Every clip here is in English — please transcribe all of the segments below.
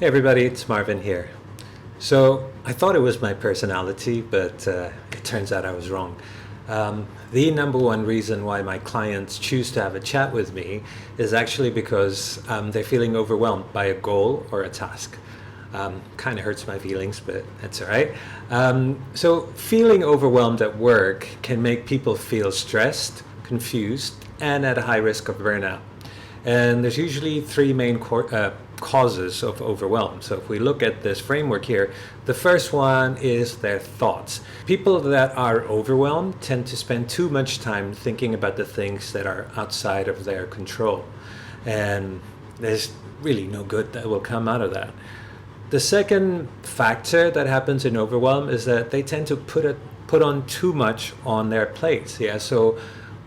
Hey everybody, it's Marvin here. So I thought it was my personality, but it turns out I was wrong. The number one reason why my clients choose to have a chat with me is actually because they're feeling overwhelmed by a goal or a task. Kind of hurts my feelings, but that's all right. So feeling overwhelmed at work can make people feel stressed, confused, and at a high risk of burnout. And there's usually three main causes of overwhelm. So if we look at this framework here, the first one is their thoughts. People that are overwhelmed tend to spend too much time thinking about the things that are outside of their control. And there's really no good that will come out of that. The second factor that happens in overwhelm is that they tend to put on too much on their plates. Yeah, so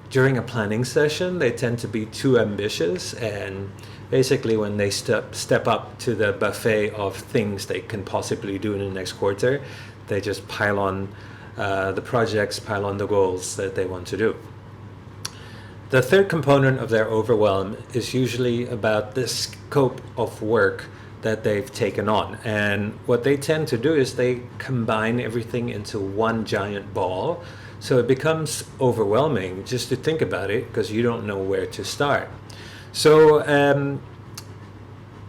during a planning session, they tend to be too ambitious, and basically when they step up to the buffet of things they can possibly do in the next quarter, they just pile on the projects, pile on the goals that they want to do. The third component of their overwhelm is usually about the scope of work that they've taken on. And what they tend to do is they combine everything into one giant ball. So it becomes overwhelming just to think about it because you don't know where to start. So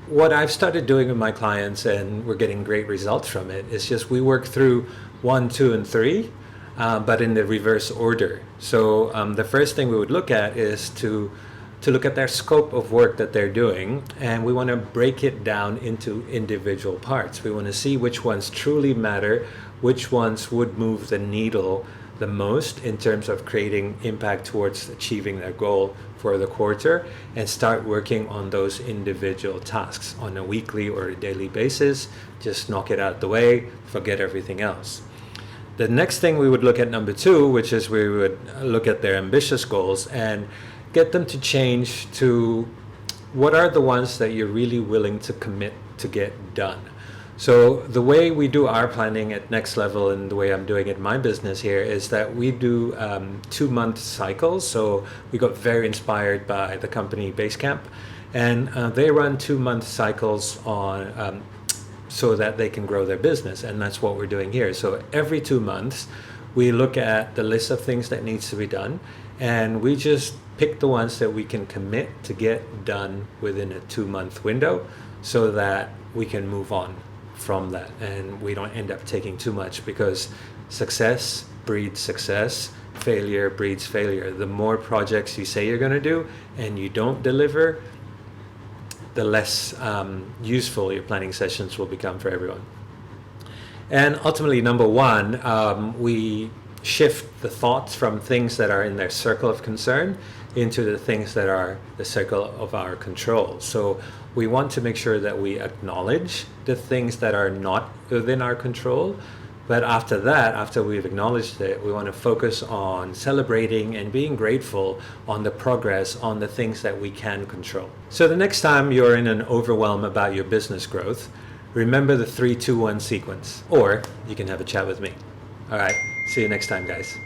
what I've started doing with my clients, and we're getting great results from it, is just we work through 1, 2, and 3, but in the reverse order. So the first thing we would look at is to look at their scope of work that they're doing, and we want to break it down into individual parts. We want to see which ones truly matter, which ones would move the needle the most in terms of creating impact towards achieving their goal for the quarter, and start working on those individual tasks on a weekly or a daily basis. Just knock it out the way, forget everything else. The next thing we would look at, number 2, which is we would look at their ambitious goals and get them to change to what are the ones that you're really willing to commit to get done. So the way we do our planning at Next Level, and the way I'm doing it in my business here, is that we do 2-month cycles. So we got very inspired by the company Basecamp, and they run 2-month cycles on so that they can grow their business, and that's what we're doing here. So every 2 months, we look at the list of things that needs to be done, and we just pick the ones that we can commit to get done within a 2-month window, so that we can move on from that and we don't end up taking too much, because success breeds success, failure breeds failure. The more projects you say you're going to do and you don't deliver, the less useful your planning sessions will become for everyone. And ultimately, number 1, we shift the thoughts from things that are in their circle of concern into the things that are the circle of our control. So we want to make sure that we acknowledge the things that are not within our control. But after that, after we've acknowledged it, we want to focus on celebrating and being grateful on the progress, on the things that we can control. So the next time you're in an overwhelm about your business growth, remember the 3, 2, 1 sequence, or you can have a chat with me. All right, see you next time, guys.